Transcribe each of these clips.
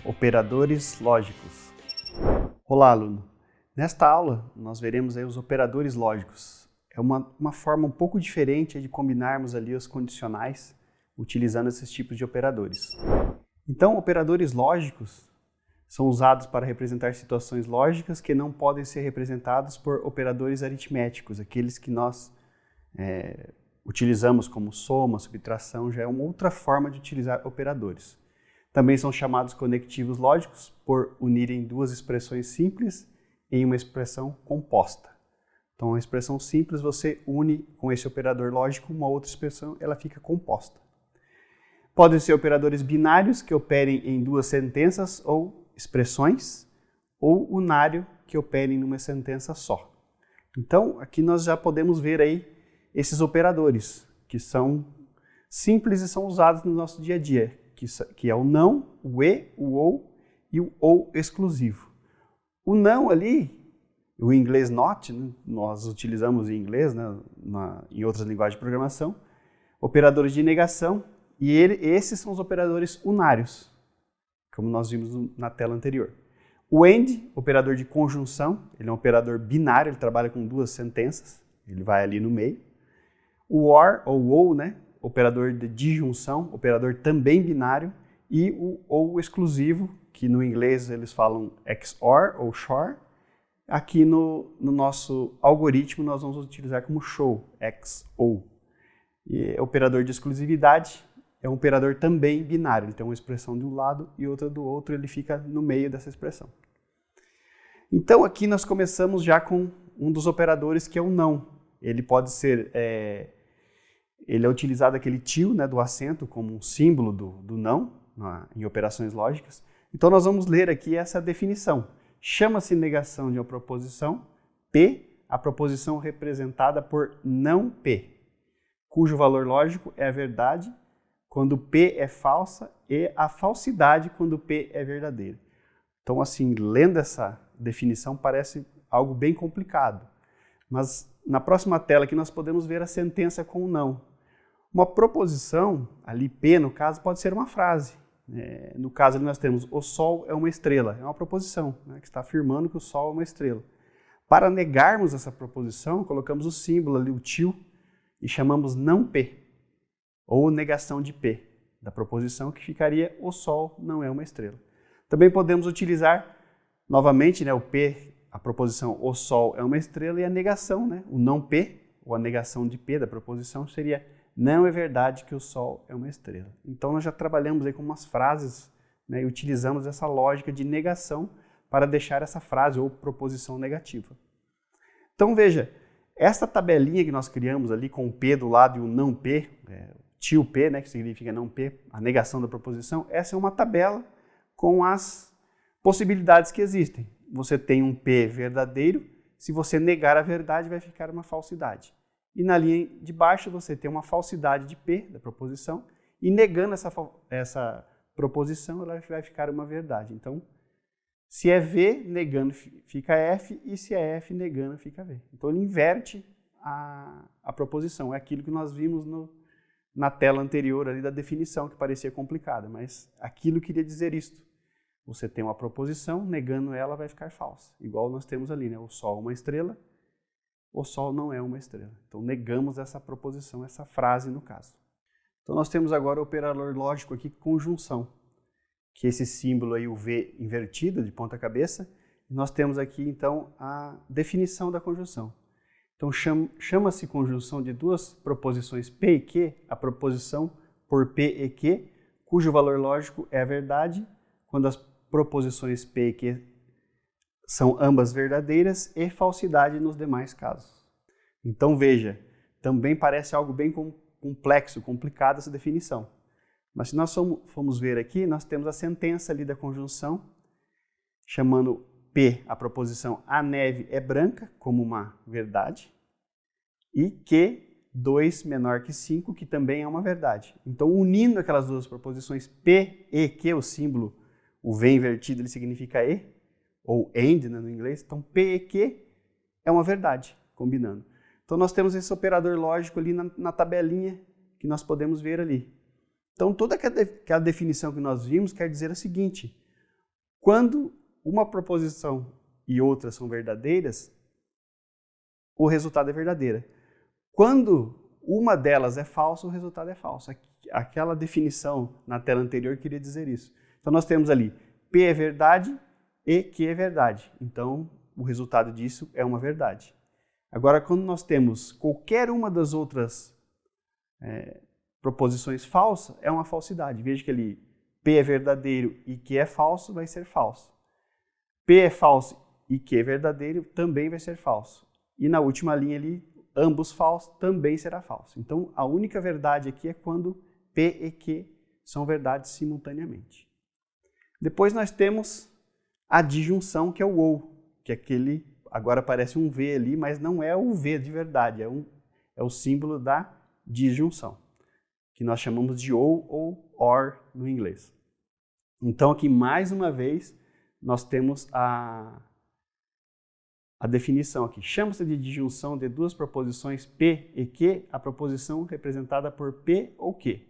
Operadores lógicos. Olá, aluno! Nesta aula, nós veremos aí os operadores lógicos. É uma forma um pouco diferente de combinarmos ali os condicionais utilizando esses tipos de operadores. Então, operadores lógicos são usados para representar situações lógicas que não podem ser representadas por operadores aritméticos, aqueles que nós utilizamos como soma, subtração, já é uma outra forma de utilizar operadores. Também são chamados conectivos lógicos por unirem duas expressões simples em uma expressão composta. Então, a expressão simples você une com esse operador lógico uma outra expressão, ela fica composta. Podem ser operadores binários que operem em duas sentenças ou expressões, ou unário que operem numa sentença só. Então, aqui nós já podemos ver aí esses operadores, que são simples e são usados no nosso dia a dia, que é o não, o e, o ou exclusivo. O não ali, o inglês not, né, nós utilizamos em inglês, né, em outras linguagens de programação, operadores de negação, e esses são os operadores unários, como nós vimos na tela anterior. O AND, operador de conjunção, ele é um operador binário, ele trabalha com duas sentenças, ele vai ali no meio. O OR, ou, né, operador de disjunção, operador também binário, e o ou exclusivo, que no inglês eles falam XOR ou SHOR. Aqui no nosso algoritmo nós vamos utilizar como show, XOR. E operador de exclusividade é um operador também binário, ele tem uma expressão de um lado e outra do outro, ele fica no meio dessa expressão. Então aqui nós começamos já com um dos operadores que é o não. Ele pode ser, ele é utilizado aquele tio, né, do acento como um símbolo do não em operações lógicas. Então nós vamos ler aqui essa definição. Chama-se negação de uma proposição P, a proposição representada por não P, cujo valor lógico é a verdade quando P é falsa e a falsidade quando P é verdadeira. Então, assim, lendo essa definição parece algo bem complicado, mas na próxima tela aqui nós podemos ver a sentença com o não. Uma proposição, ali P no caso, pode ser uma frase. No caso ali nós temos o Sol é uma estrela, é uma proposição, né, que está afirmando que o Sol é uma estrela. Para negarmos essa proposição, colocamos o símbolo ali, o tio, e chamamos não P, ou negação de P, da proposição que ficaria o Sol não é uma estrela. Também podemos utilizar novamente, né, o P, a proposição o Sol é uma estrela, e a negação, né, o não P, ou a negação de P da proposição seria não é verdade que o Sol é uma estrela. Então nós já trabalhamos aí com umas frases, né, e utilizamos essa lógica de negação para deixar essa frase ou proposição negativa. Então veja, essa tabelinha que nós criamos ali com o P do lado e o não P, tio P, né, que significa não P, a negação da proposição, essa é uma tabela com as possibilidades que existem. Você tem um P verdadeiro, se você negar a verdade vai ficar uma falsidade. E na linha de baixo você tem uma falsidade de P, da proposição, e negando essa proposição ela vai ficar uma verdade. Então, se é V, negando fica F, e se é F, negando fica V. Então ele inverte a proposição, é aquilo que nós vimos na tela anterior ali da definição, que parecia complicada, mas aquilo queria dizer isto. Você tem uma proposição, negando ela vai ficar falsa. Igual nós temos ali, né? O Sol é uma estrela, o Sol não é uma estrela. Então negamos essa proposição, essa frase no caso. Então nós temos agora o operador lógico aqui, conjunção, que é esse símbolo aí, o V invertido de ponta cabeça. E nós temos aqui então a definição da conjunção. Então chama-se conjunção de duas proposições P e Q, a proposição por P e Q, cujo valor lógico é a verdade, quando as proposições P e Q são ambas verdadeiras, e falsidade nos demais casos. Então veja, também parece algo bem complexo, complicado essa definição. Mas se nós formos ver aqui, nós temos a sentença ali da conjunção, chamando P, a proposição a neve é branca, como uma verdade, e Q, 2 menor que 5, que também é uma verdade. Então, unindo aquelas duas proposições P e Q, o símbolo, o V invertido, ele significa E, ou AND, né, no inglês. Então, P e Q é uma verdade, combinando. Então, nós temos esse operador lógico ali na tabelinha que nós podemos ver ali. Então, toda aquela definição que nós vimos quer dizer o seguinte: Quando uma proposição e outra são verdadeiras, o resultado é verdadeiro. Quando uma delas é falsa, o resultado é falso. Aquela definição na tela anterior queria dizer isso. Então nós temos ali P é verdade e Q é verdade. Então o resultado disso é uma verdade. Agora, quando nós temos qualquer uma das outras proposições falsas, é uma falsidade. Veja que ali P é verdadeiro e Q é falso, vai ser falso. P é falso e Q é verdadeiro, também vai ser falso. E na última linha ali, ambos falsos, também será falso. Então, a única verdade aqui é quando P e Q são verdades simultaneamente. Depois nós temos a disjunção, que é o ou, que é aquele, agora parece um V ali, mas não é o V de verdade, é o símbolo da disjunção, que nós chamamos de ou or no inglês. Então, aqui, mais uma vez, nós temos a definição aqui. Chama-se de disjunção de duas proposições P e Q, a proposição representada por P ou Q,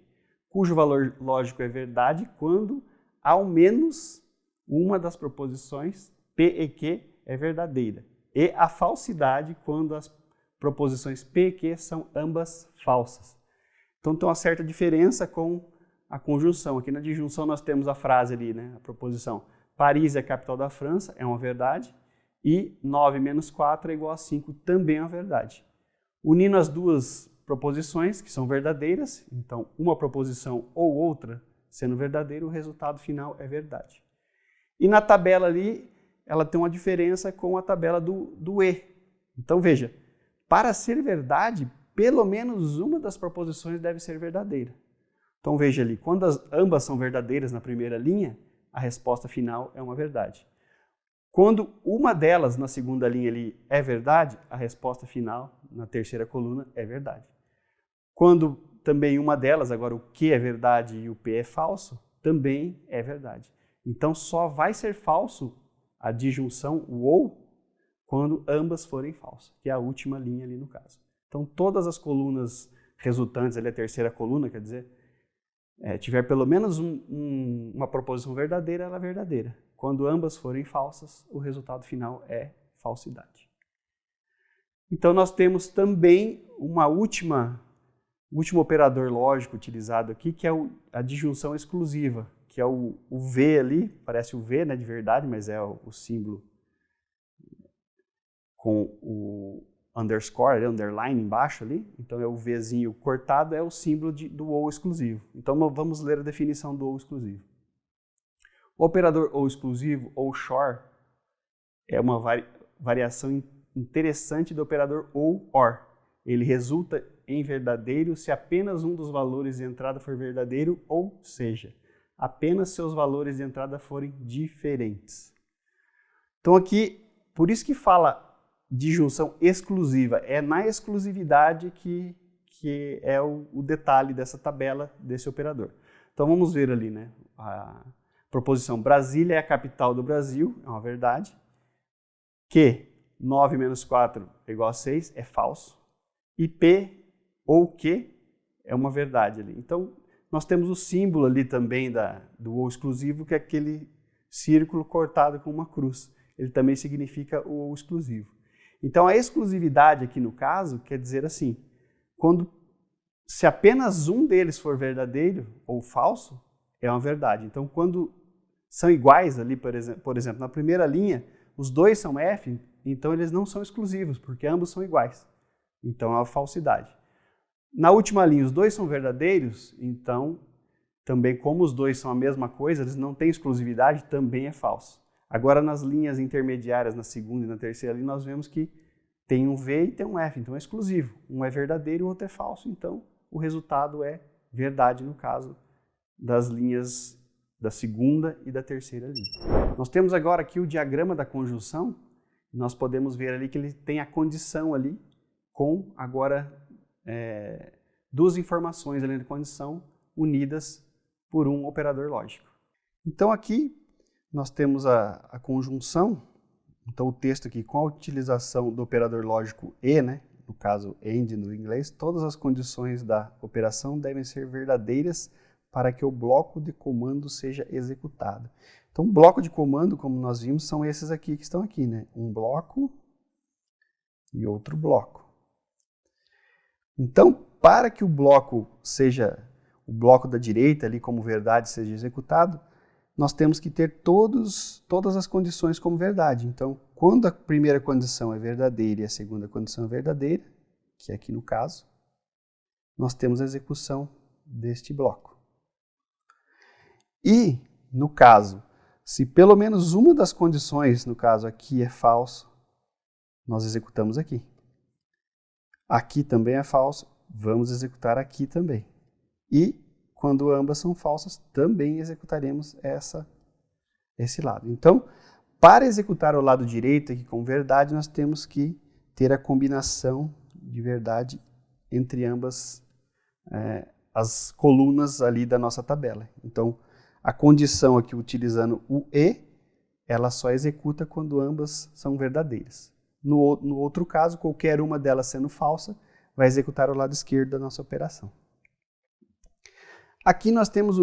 cujo valor lógico é verdade quando ao menos uma das proposições P e Q é verdadeira, e a falsidade quando as proposições P e Q são ambas falsas. Então tem uma certa diferença com a conjunção. Aqui na disjunção nós temos a frase ali, né? A proposição Paris é a capital da França, é uma verdade, e 9 menos 4 é igual a 5, também é uma verdade. Unindo as duas proposições, que são verdadeiras, então uma proposição ou outra sendo verdadeira, o resultado final é verdade. E na tabela ali, ela tem uma diferença com a tabela do E. Então veja, para ser verdade, pelo menos uma das proposições deve ser verdadeira. Então veja ali, quando ambas são verdadeiras na primeira linha, a resposta final é uma verdade. Quando uma delas na segunda linha ali é verdade, a resposta final na terceira coluna é verdade. Quando também uma delas, agora o Q é verdade e o P é falso, também é verdade. Então só vai ser falso a disjunção, o ou, quando ambas forem falsas, que é a última linha ali no caso. Então todas as colunas resultantes, ali a terceira coluna, quer dizer, tiver pelo menos uma proposição verdadeira, ela é verdadeira. Quando ambas forem falsas, o resultado final é falsidade. Então nós temos também um último operador lógico utilizado aqui, que é a disjunção exclusiva, que é o V ali, parece o V, né, de verdade, mas é o símbolo com o underscore, underline embaixo ali, então é o Vzinho cortado, é o símbolo do ou exclusivo. Então vamos ler a definição do ou exclusivo. O operador ou exclusivo, ou XOR, é uma variação interessante do operador ou OR. Ele resulta em verdadeiro se apenas um dos valores de entrada for verdadeiro, ou seja, apenas seus valores de entrada forem diferentes. Então aqui, por isso que fala disjunção exclusiva, é na exclusividade que é o detalhe dessa tabela, desse operador. Então vamos ver ali, né? A proposição Brasília é a capital do Brasil, é uma verdade. Que 9 menos 4 é igual a 6, é falso. E P ou Q é uma verdade ali. Então nós temos o símbolo ali também do ou exclusivo, que é aquele círculo cortado com uma cruz. Ele também significa o ou exclusivo. Então a exclusividade aqui no caso quer dizer assim, se apenas um deles for verdadeiro ou falso, é uma verdade. Então quando são iguais ali, por exemplo, na primeira linha, os dois são F, então eles não são exclusivos, porque ambos são iguais. Então é uma falsidade. Na última linha, os dois são verdadeiros, então também como os dois são a mesma coisa, eles não têm exclusividade, também é falso. Agora, nas linhas intermediárias, na segunda e na terceira linha, nós vemos que tem um V e tem um F, então é exclusivo. Um é verdadeiro e o outro é falso, então o resultado é verdade no caso das linhas da segunda e da terceira linha. Nós temos agora aqui o diagrama da conjunção, e nós podemos ver ali que ele tem a condição ali com agora duas informações ali na condição unidas por um operador lógico. Então aqui nós temos a conjunção, então o texto aqui com a utilização do operador lógico e, né, no caso AND no inglês, todas as condições da operação devem ser verdadeiras para que o bloco de comando seja executado. Então, bloco de comando, como nós vimos, são esses aqui que estão aqui, né? Um bloco e outro bloco. Então, para que o bloco o bloco da direita ali como verdade seja executado, nós temos que ter todas as condições como verdade. Então, quando a primeira condição é verdadeira e a segunda condição é verdadeira, que é aqui no caso, nós temos a execução deste bloco. E, no caso, se pelo menos uma das condições, no caso aqui é falso, nós executamos aqui. Aqui também é falso, vamos executar aqui também. E, quando ambas são falsas, também executaremos esse lado. Então, para executar o lado direito aqui com verdade, nós temos que ter a combinação de verdade entre ambas as colunas ali da nossa tabela. Então, a condição aqui utilizando o E, ela só executa quando ambas são verdadeiras. No outro caso, qualquer uma delas sendo falsa, vai executar o lado esquerdo da nossa operação. Aqui nós temos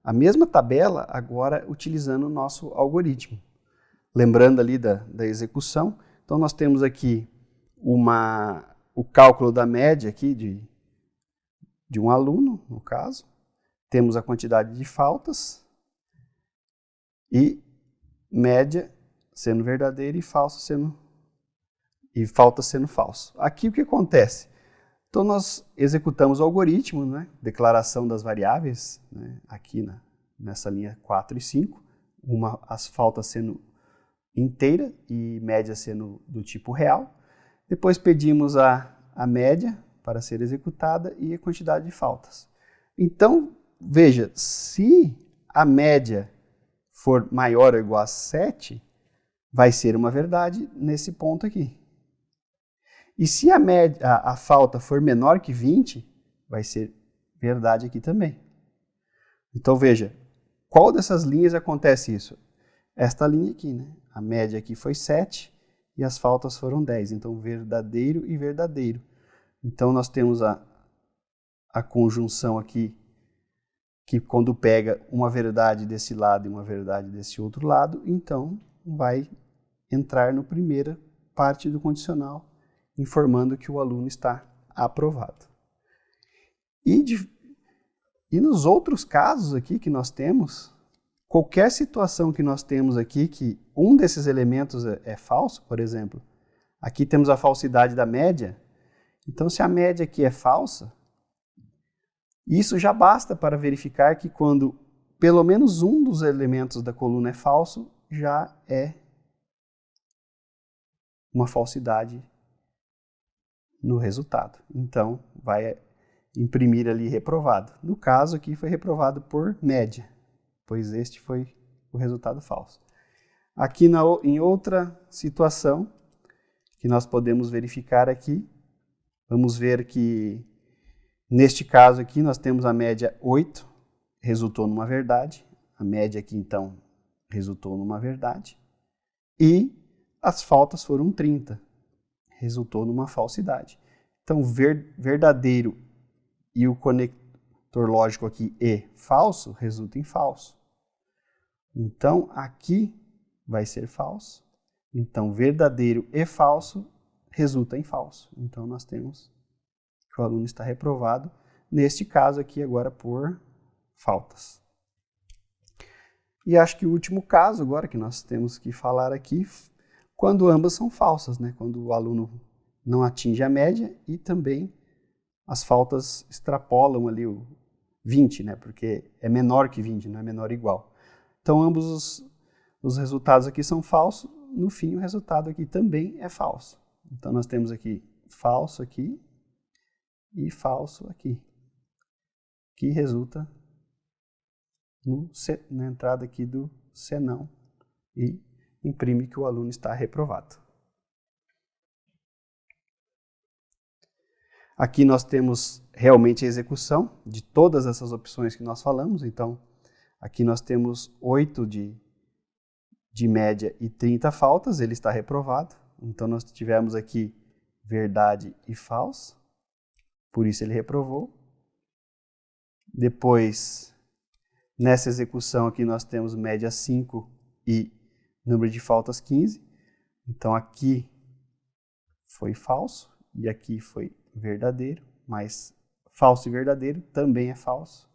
a mesma tabela, agora utilizando o nosso algoritmo. Lembrando ali da execução, então nós temos aqui o cálculo da média aqui de um aluno, no caso. Temos a quantidade de faltas e média sendo verdadeira e falta sendo falso. Aqui o que acontece? Então nós executamos o algoritmo, né? Declaração das variáveis, né? Aqui nessa linha 4 e 5, as faltas sendo inteira e média sendo do tipo real. Depois pedimos a média para ser executada e a quantidade de faltas. Então, veja, se a média for maior ou igual a 7, vai ser uma verdade nesse ponto aqui. E se a falta for menor que 20, vai ser verdade aqui também. Então veja, qual dessas linhas acontece isso? Esta linha aqui, né? A média aqui foi 7 e as faltas foram 10. Então verdadeiro e verdadeiro. Então nós temos a conjunção aqui, que quando pega uma verdade desse lado e uma verdade desse outro lado, então vai entrar na primeira parte do condicional, informando que o aluno está aprovado. E nos outros casos aqui que nós temos, qualquer situação que nós temos aqui que um desses elementos é falso, por exemplo, aqui temos a falsidade da média, então se a média aqui é falsa, isso já basta para verificar que quando pelo menos um dos elementos da coluna é falso, já é uma falsidade no resultado. Então, vai imprimir ali reprovado. No caso aqui foi reprovado por média, pois este foi o resultado falso. Aqui em outra situação que nós podemos verificar aqui, vamos ver que neste caso aqui nós temos a média 8, resultou numa verdade. A média aqui então resultou numa verdade. E as faltas foram 30. Resultou numa falsidade. Então, verdadeiro e o conector lógico aqui E falso, resulta em falso. Então, aqui vai ser falso. Então, verdadeiro e falso resulta em falso. Então, nós temos que o aluno está reprovado, neste caso aqui agora por faltas. E acho que o último caso agora que nós temos que falar aqui, quando ambas são falsas, né? Quando o aluno não atinge a média e também as faltas extrapolam ali o 20, né? Porque é menor que 20, não é menor ou igual. Então, ambos os resultados aqui são falsos, no fim o resultado aqui também é falso. Então, nós temos aqui falso aqui e falso aqui, que resulta na entrada aqui do senão e imprime que o aluno está reprovado. Aqui nós temos realmente a execução de todas essas opções que nós falamos. Então, aqui nós temos 8 de média e 30 faltas, ele está reprovado. Então, nós tivemos aqui verdade e falso, por isso ele reprovou. Depois, Nessa execução aqui nós temos média 5 e número de faltas 15. Então aqui foi falso e aqui foi verdadeiro, mas falso e verdadeiro também é falso.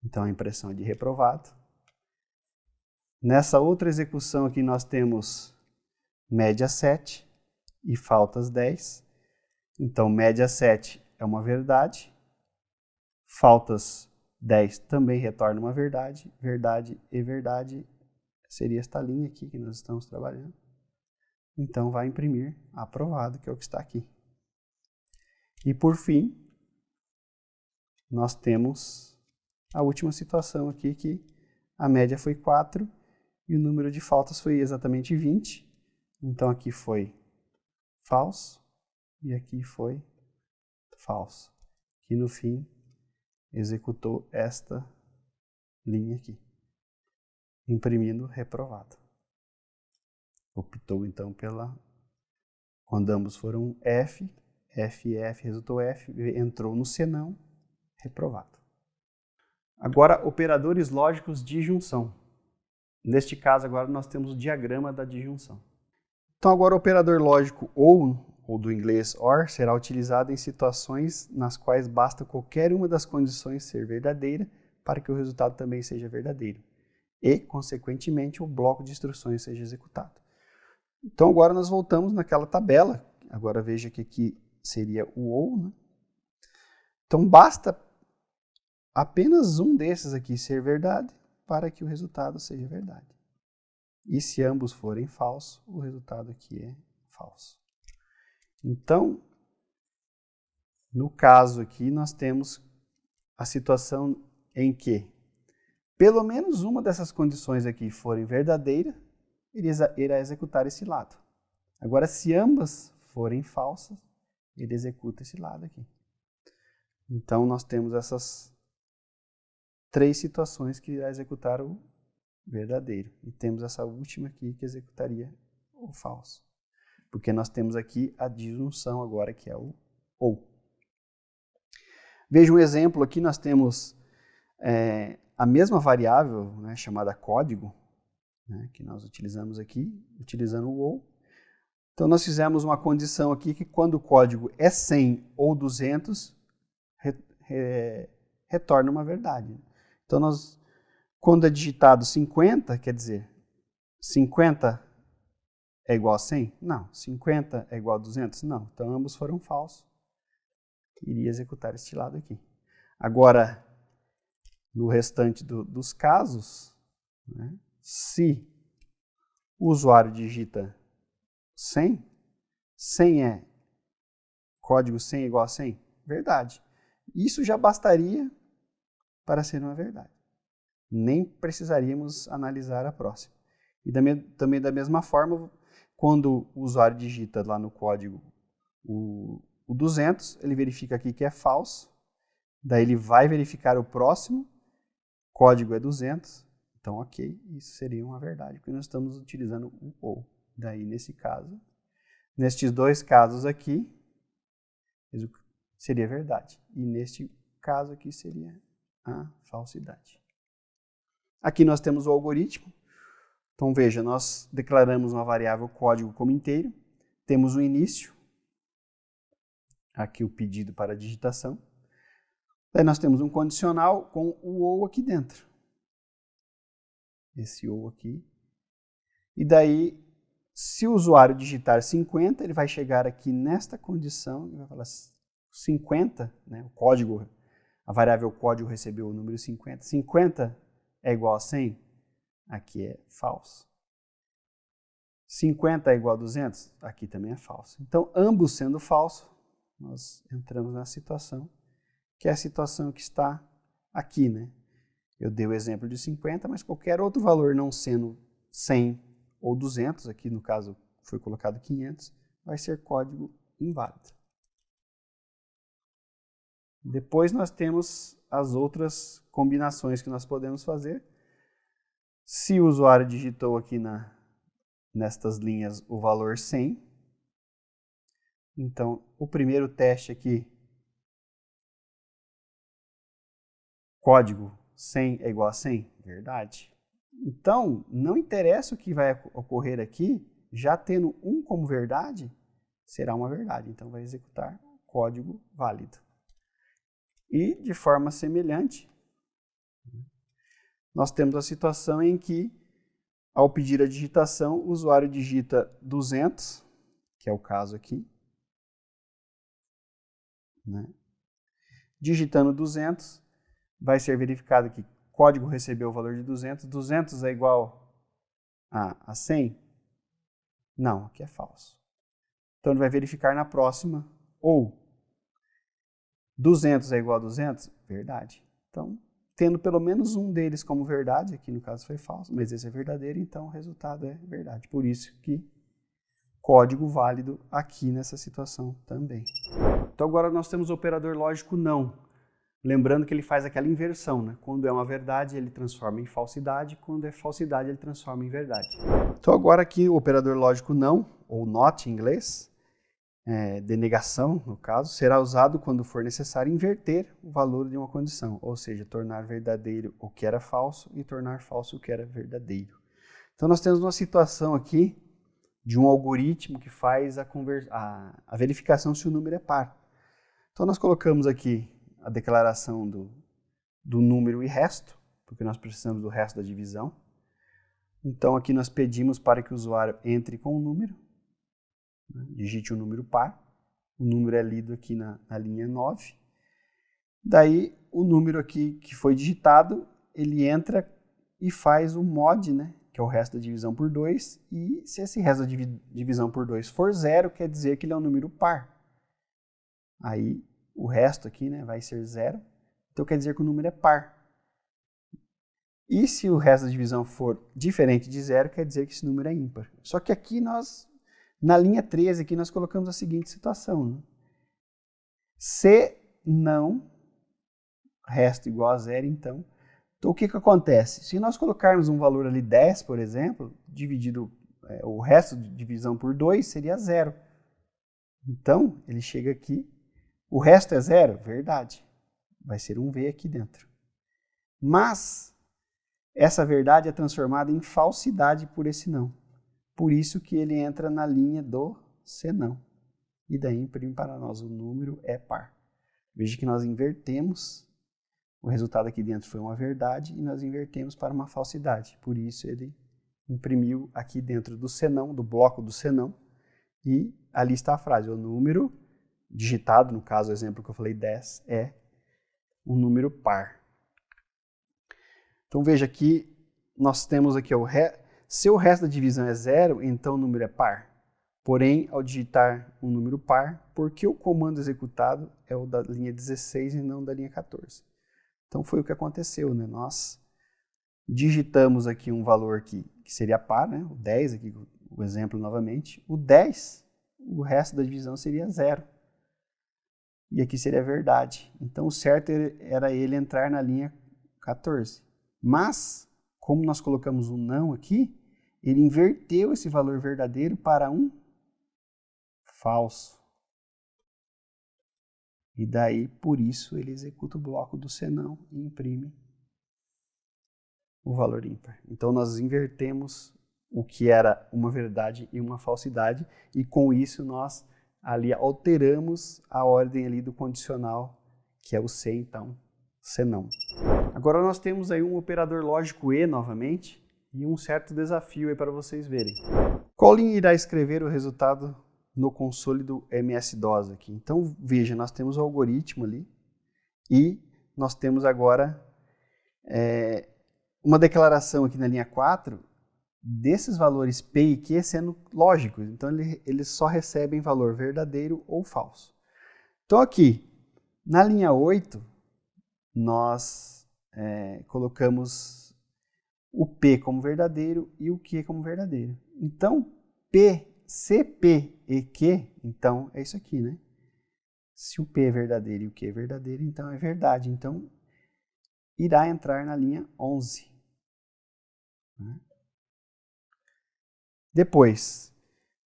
Então a impressão é de reprovado. Nessa outra execução aqui nós temos média 7 e faltas 10. Então média 7 é uma verdade, faltas 10 também retorna uma verdade, verdade e verdade seria esta linha aqui que nós estamos trabalhando. Então vai imprimir aprovado, que é o que está aqui. E por fim, nós temos a última situação aqui, que a média foi 4 e o número de faltas foi exatamente 20. Então aqui foi falso e aqui foi falso. E no fim, executou esta linha aqui, imprimindo reprovado. Optou então pela, quando ambos foram F, F e F resultou F, entrou no senão, reprovado. Agora, operadores lógicos de junção. Neste caso, agora nós temos o diagrama da disjunção. Então, agora o operador lógico ou do inglês OR, será utilizado em situações nas quais basta qualquer uma das condições ser verdadeira para que o resultado também seja verdadeiro e, consequentemente, o bloco de instruções seja executado. Então, agora nós voltamos naquela tabela. Agora veja que aqui seria o OU, né? Então, basta apenas um desses aqui ser verdade para que o resultado seja verdade. E se ambos forem falsos, o resultado aqui é falso. Então, no caso aqui, nós temos a situação em que pelo menos uma dessas condições aqui forem verdadeira, ele irá executar esse lado. Agora, se ambas forem falsas, ele executa esse lado aqui. Então, nós temos essas 3 situações que irá executar o verdadeiro. E temos essa última aqui que executaria o falso. Porque nós temos aqui a disjunção agora, que é o OU. Veja um exemplo aqui, nós temos a mesma variável, né, chamada código, né, que nós utilizamos aqui, utilizando o OU. Então, nós fizemos uma condição aqui que quando o código é 100 ou 200, retorna uma verdade. Então, quando é digitado 50, quer dizer, 50 é igual a 100? Não. 50 é igual a 200? Não. Então, ambos foram falsos. Iria executar este lado aqui. Agora, no restante dos casos, né, se o usuário digita 100, 100 é código 100 é igual a 100? Verdade. Isso já bastaria para ser uma verdade. Nem precisaríamos analisar a próxima. E também da mesma forma, quando o usuário digita lá no código o 200, ele verifica aqui que é falso, daí ele vai verificar o próximo, código é 200, então ok, isso seria uma verdade, porque nós estamos utilizando o OU. Daí, nesse caso, nestes 2 casos aqui, seria verdade. E neste caso aqui seria a falsidade. Aqui nós temos o algoritmo. Então veja, nós declaramos uma variável código como inteiro, temos o início, aqui o pedido para a digitação. Daí nós temos um condicional com o OU aqui dentro. Esse OU aqui. E daí, se o usuário digitar 50, ele vai chegar aqui nesta condição e vai falar 50, né, o código, a variável código recebeu o número 50. 50 é igual a 100? Aqui é falso. 50 é igual a 200? Aqui também é falso. Então, ambos sendo falsos, nós entramos na situação, que é a situação que está aqui, né? Eu dei o exemplo de 50, mas qualquer outro valor não sendo 100 ou 200, aqui no caso foi colocado 500, vai ser código inválido. Depois nós temos as outras combinações que nós podemos fazer. Se o usuário digitou aqui nestas linhas o valor 100, então o primeiro teste aqui, código 100 é igual a 100? Verdade. Então, não interessa o que vai ocorrer aqui, já tendo 1 como verdade, será uma verdade. Então, vai executar código válido. E, de forma semelhante, nós temos a situação em que, ao pedir a digitação, o usuário digita 200, que é o caso aqui, né? Digitando 200, vai ser verificado que o código recebeu o valor de 200. 200 é igual a 100? Não, aqui é falso. Então, ele vai verificar na próxima, ou 200 é igual a 200? Verdade. Então, tendo pelo menos um deles como verdade, aqui no caso foi falso, mas esse é verdadeiro, então o resultado é verdade. Por isso que código válido aqui nessa situação também. Então agora nós temos o operador lógico não. Lembrando que ele faz aquela inversão, né? Quando é uma verdade, ele transforma em falsidade, quando é falsidade, ele transforma em verdade. Então agora aqui o operador lógico não, ou not em inglês, de negação, no caso, será usado quando for necessário inverter o valor de uma condição, ou seja, tornar verdadeiro o que era falso e tornar falso o que era verdadeiro. Então nós temos uma situação aqui de um algoritmo que faz a verificação se o número é par. Então nós colocamos aqui a declaração do número e resto, porque nós precisamos do resto da divisão. Então aqui nós pedimos para que o usuário entre com o número, digite um número par, o número é lido aqui na linha 9. Daí o número aqui que foi digitado, ele entra e faz o mod, né, que é o resto da divisão por 2, e se esse resto da divisão por 2 for 0, quer dizer que ele é um número par. Aí o resto aqui, né, vai ser 0, então quer dizer que o número é par. E se o resto da divisão for diferente de 0, quer dizer que esse número é ímpar. Só que aqui na linha 13, aqui nós colocamos a seguinte situação, né? Se não resto igual a 0, então o que acontece? Se nós colocarmos um valor ali 10, por exemplo, dividido o resto de divisão por 2 seria 0. Então, ele chega aqui, o resto é 0? Verdade. Vai ser um V aqui dentro. Mas essa verdade é transformada em falsidade por esse não. Por isso que ele entra na linha do senão. E daí imprime para nós o número é par. Veja que nós invertemos, o resultado aqui dentro foi uma verdade e nós invertemos para uma falsidade. Por isso ele imprimiu aqui dentro do senão, do bloco do senão, e ali está a frase, o número digitado, no caso o exemplo que eu falei 10, é um número par. Então veja aqui, nós temos aqui se o resto da divisão é 0, então o número é par. Porém, ao digitar um número par, por que o comando executado é o da linha 16 e não da linha 14? Então foi o que aconteceu, né? Nós digitamos aqui um valor que seria par, né? O 10, aqui o exemplo novamente. O 10, o resto da divisão seria 0. E aqui seria verdade. Então o certo era ele entrar na linha 14. Mas, como nós colocamos um não aqui, ele inverteu esse valor verdadeiro para um falso. E daí, por isso, ele executa o bloco do senão e imprime o valor ímpar. Então, nós invertemos o que era uma verdade e uma falsidade, e com isso nós ali alteramos a ordem ali do condicional, que é o se, então, senão. Agora nós temos aí um operador lógico e novamente, e um certo desafio aí para vocês verem. Colin irá escrever o resultado no console do MS-DOS aqui. Então veja, nós temos o algoritmo ali e nós temos agora uma declaração aqui na linha 4 desses valores P e Q sendo lógicos. Então eles só recebem valor verdadeiro ou falso. Então aqui, na linha 8, nós colocamos o P como verdadeiro e o Q como verdadeiro. Então, se P e Q, então é isso aqui, né? Se o P é verdadeiro e o Q é verdadeiro, então é verdade. Então, irá entrar na linha 11. Né? Depois,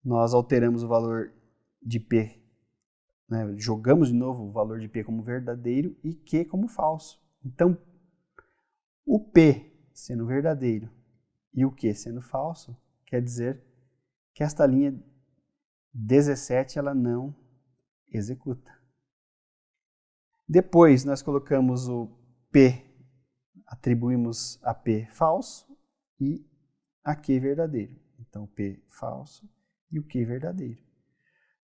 nós alteramos o valor de P, né? Jogamos de novo o valor de P como verdadeiro e Q como falso. Então, O P sendo verdadeiro e o Q sendo falso, quer dizer que esta linha 17 ela não executa. Depois nós colocamos o P, atribuímos a P falso e a Q verdadeiro. Então, P falso e o Q verdadeiro.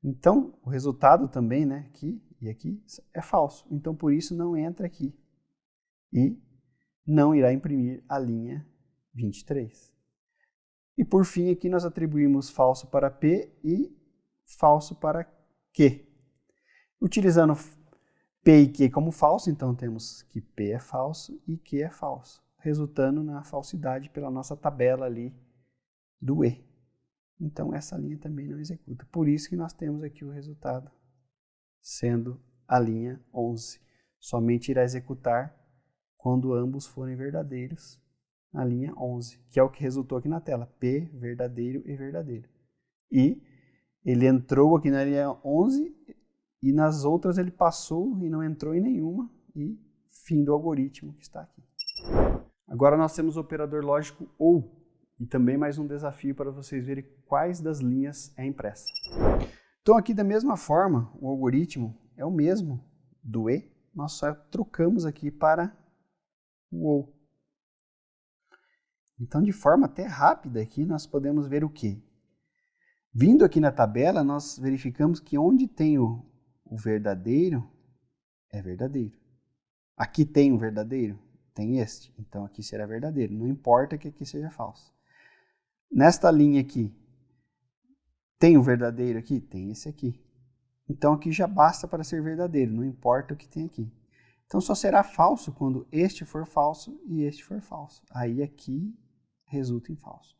Então, o resultado também, né, aqui e aqui, é falso. Então, por isso, não entra aqui. E não irá imprimir a linha 23. E, por fim, aqui nós atribuímos falso para P e falso para Q. Utilizando P e Q como falso, então temos que P é falso e Q é falso, resultando na falsidade pela nossa tabela ali do E. Então, essa linha também não executa. Por isso que nós temos aqui o resultado sendo a linha 11. Somente irá executar quando ambos forem verdadeiros na linha 11, que é o que resultou aqui na tela. P, verdadeiro e verdadeiro. E ele entrou aqui na linha 11 e nas outras ele passou e não entrou em nenhuma. E fim do algoritmo que está aqui. Agora nós temos o operador lógico OU. E também mais um desafio para vocês verem quais das linhas é impressa. Então aqui da mesma forma, o algoritmo é o mesmo do E, nós só trocamos aqui para o OU. Então de forma até rápida aqui nós podemos ver o quê? Vindo aqui na tabela, nós verificamos que onde tem o verdadeiro, é verdadeiro. Aqui tem o verdadeiro? Tem este. Então aqui será verdadeiro, não importa que aqui seja falso. Nesta linha aqui, tem o verdadeiro aqui? Tem esse aqui. Então aqui já basta para ser verdadeiro, não importa o que tem aqui. Então só será falso quando este for falso e este for falso. Aí aqui resulta em falso.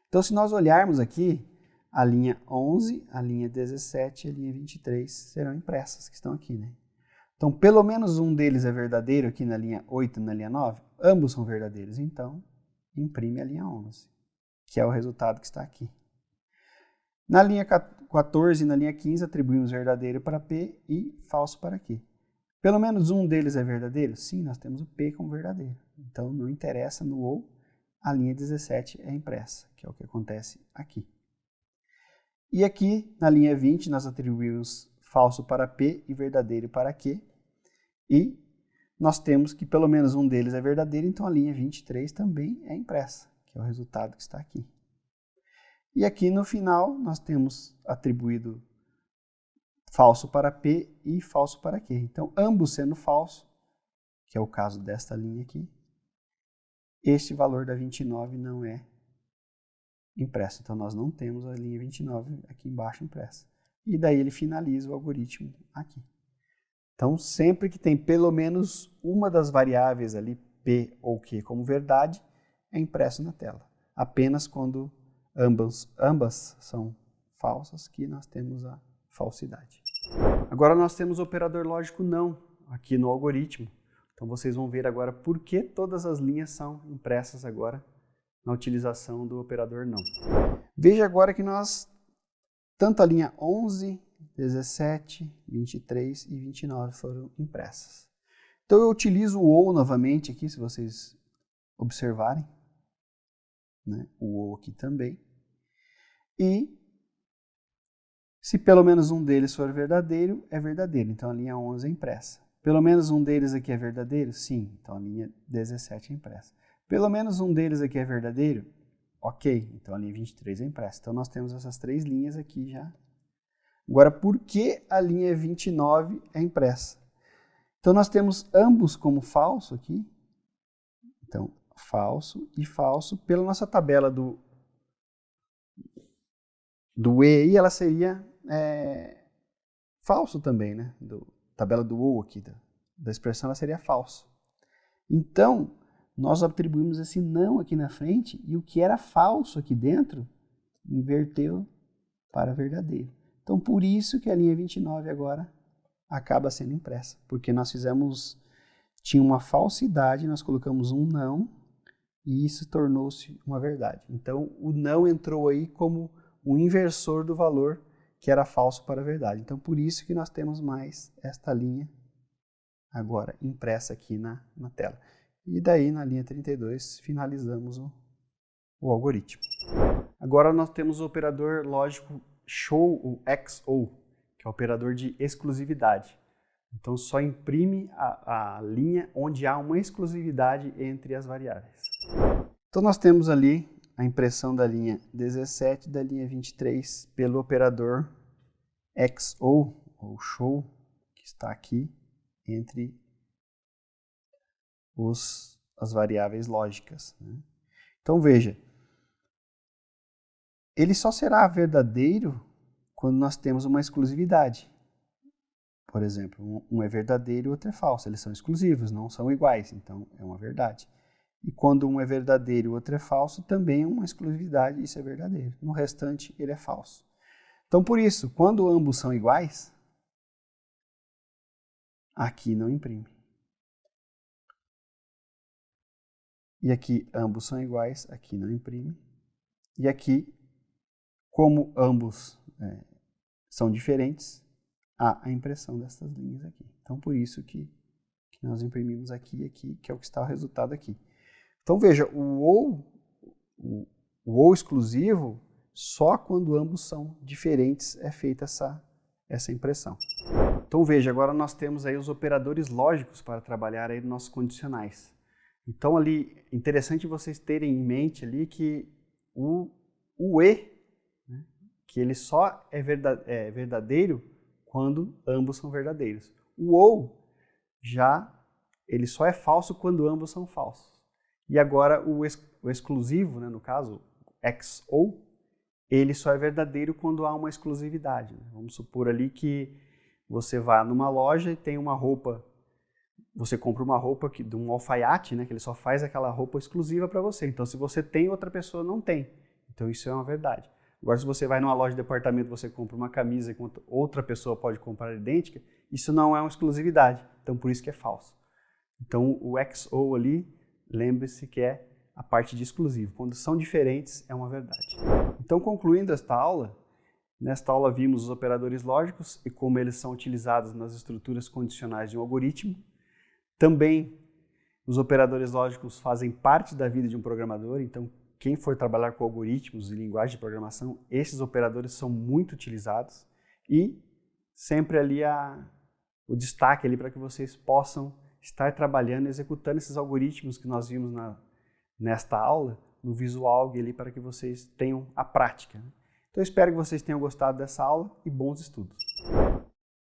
Então se nós olharmos aqui, a linha 11, a linha 17 e a linha 23 serão impressas, que estão aqui, né? Então pelo menos um deles é verdadeiro aqui na linha 8 e na linha 9. Ambos são verdadeiros, então imprime a linha 11. Que é o resultado que está aqui. Na linha 14 e na linha 15, atribuímos verdadeiro para P e falso para Q. Pelo menos um deles é verdadeiro? Sim, nós temos o P como verdadeiro. Então, não interessa no OU, a linha 17 é impressa, que é o que acontece aqui. E aqui, na linha 20, nós atribuímos falso para P e verdadeiro para Q. E nós temos que pelo menos um deles é verdadeiro, então a linha 23 também é impressa, que é o resultado que está aqui. E aqui no final nós temos atribuído falso para P e falso para Q. Então ambos sendo falso, que é o caso desta linha aqui, este valor da 29 não é impresso. Então nós não temos a linha 29 aqui embaixo impressa. E daí ele finaliza o algoritmo aqui. Então sempre que tem pelo menos uma das variáveis ali, P ou Q como verdade, é impresso na tela. Apenas quando ambas são falsas que nós temos a falsidade. Agora nós temos o operador lógico não aqui no algoritmo. Então vocês vão ver agora por que todas as linhas são impressas agora na utilização do operador não. Veja agora que nós, tanto a linha 11, 17, 23 e 29 foram impressas. Então eu utilizo o OU novamente aqui, se vocês observarem. Né? O OU aqui também. E se pelo menos um deles for verdadeiro, é verdadeiro. Então a linha 11 é impressa. Pelo menos um deles aqui é verdadeiro? Sim. Então a linha 17 é impressa. Pelo menos um deles aqui é verdadeiro? Ok. Então a linha 23 é impressa. Então nós temos essas três linhas aqui já. Agora, por que a linha 29 é impressa? Então nós temos ambos como falso aqui. Então, falso e falso. Pela nossa tabela do E, ela seria falso também, né? Tabela do OU aqui, da expressão, ela seria falso. Então, nós atribuímos esse não aqui na frente e o que era falso aqui dentro, inverteu para verdadeiro. Então, por isso que a linha 29 agora acaba sendo impressa, porque nós tinha uma falsidade, nós colocamos um não e isso tornou-se uma verdade. Então, o não entrou aí como o inversor do valor que era falso para a verdade. Então, por isso que nós temos mais esta linha agora impressa aqui na tela. E daí, na linha 32, finalizamos o algoritmo. Agora nós temos o operador lógico show, o XOR, que é o operador de exclusividade. Então, só imprime a linha onde há uma exclusividade entre as variáveis. Então, nós temos ali a impressão da linha 17 e da linha 23 pelo operador XOR, ou show, que está aqui entre as variáveis lógicas, né? Então, veja, ele só será verdadeiro quando nós temos uma exclusividade. Por exemplo, um é verdadeiro e o outro é falso. Eles são exclusivos, não são iguais, então é uma verdade. E quando um é verdadeiro e o outro é falso, também é uma exclusividade, isso é verdadeiro. No restante, ele é falso. Então, por isso, quando ambos são iguais, aqui não imprime. E aqui ambos são iguais, aqui não imprime. E aqui, como ambos são diferentes, há a impressão dessas linhas aqui. Então, por isso que nós imprimimos aqui e aqui, que é o que está o resultado aqui. Então, veja, o ou exclusivo, só quando ambos são diferentes é feita essa impressão. Então, veja, agora nós temos aí os operadores lógicos para trabalhar aí nos nossos condicionais. Então, ali, interessante vocês terem em mente ali que o e, né, que ele só é verdadeiro quando ambos são verdadeiros. O ou, já, ele só é falso quando ambos são falsos. E agora o exclusivo, né, no caso, XOR, ele só é verdadeiro quando há uma exclusividade, né? Vamos supor ali que você vá numa loja e tem uma roupa, você compra uma roupa de um alfaiate, né, que ele só faz aquela roupa exclusiva para você. Então, se você tem, outra pessoa não tem. Então, isso é uma verdade. Agora, se você vai numa loja de departamento, você compra uma camisa que outra pessoa pode comprar idêntica, isso não é uma exclusividade. Então, por isso que é falso. Então, o XOR ali, lembre-se que é a parte de exclusivo. Quando são diferentes, é uma verdade. Então, concluindo esta aula, nesta aula vimos os operadores lógicos e como eles são utilizados nas estruturas condicionais de um algoritmo. Também, os operadores lógicos fazem parte da vida de um programador, então, quem for trabalhar com algoritmos e linguagem de programação, esses operadores são muito utilizados e sempre ali o destaque ali para que vocês possam estar trabalhando e executando esses algoritmos que nós vimos nesta aula, no Visualg ali, para que vocês tenham a prática. Então, eu espero que vocês tenham gostado dessa aula e bons estudos.